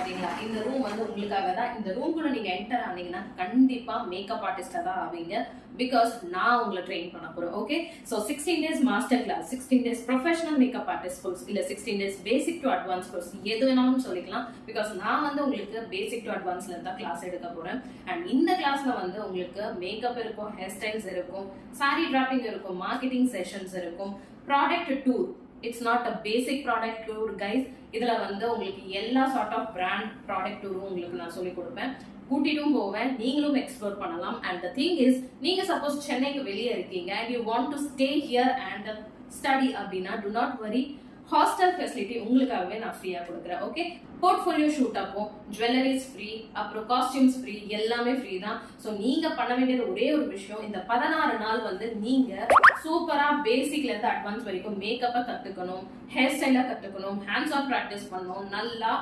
பாத்தீங்களா, இந்த ரூம் வந்து உங்களுக்காக தான். இந்த ரூம்குள்ள நீங்க என்டர் ஆனீங்கன்னா கண்டிப்பா மேக்கப் ஆர்டிஸ்டா தான் ஆவீங்க. பிகாஸ் நான் உங்களை ட்ரெயின் பண்ண போறேன். Okay, so 16 days master class, 16 days professional makeup artist course, இல்ல 16 days basic to advance course, எது வேணாலும் சொல்லிக்கலாம். பிகாஸ் நான் வந்து உங்களுக்கு பேசிக் டு அட்வான்ஸ்ல இருந்தா கிளாஸ் எடுக்க போறேன். அண்ட் இந்த கிளாஸ்ல வந்து உங்களுக்கு மேக்கப் இருக்கும், ஹேர் ஸ்டைல்ஸ் இருக்கும், சாரி டிராப்பிங் இருக்கும், மார்க்கெட்டிங் செஷன்ஸ் இருக்கும், product tour. It's not a basic product tour guys. இதுல வந்து உங்களுக்கு எல்லா சார்ட் ஆஃப் பிராண்ட் ப்ராடக்ட் டூரும் உங்களுக்கு நான் சொல்லி கொடுப்பேன், கூட்டிட்டும் போவேன், நீங்களும் எக்ஸ்ப்ளோர் பண்ணலாம். அண்ட் த திங் இஸ், நீங்க சப்போஸ் சென்னைக்கு வெளியே இருக்கீங்க and you want to stay here and study அப்படின்னா do not worry, hostel facility உங்களுக்காகவே நான் ஃப்ரீயா கொடுக்குறேன். ஓகே, போர்ட்ஃபோலியோ ஷூட் அப்போ ஜுவல்லரிஸ் ஃப்ரீ, அப்புறம் காஸ்டியூம்ஸ் ஃப்ரீ, எல்லாமே ஃப்ரீ தான். ஸோ நீங்க பண்ண வேண்டியது ஒரே ஒரு விஷயம், இந்த 16 நாள் வந்து நீங்க சூப்பரா பேசிக்ல இருந்து அட்வான்ஸ் வரைக்கும் மேக்கப்பை கத்துக்கணும், ஹேர் ஸ்டைலா கத்துக்கணும், ஹேண்ட்ஸ் ஆன் ப்ராக்டிஸ் பண்ணணும், நல்லா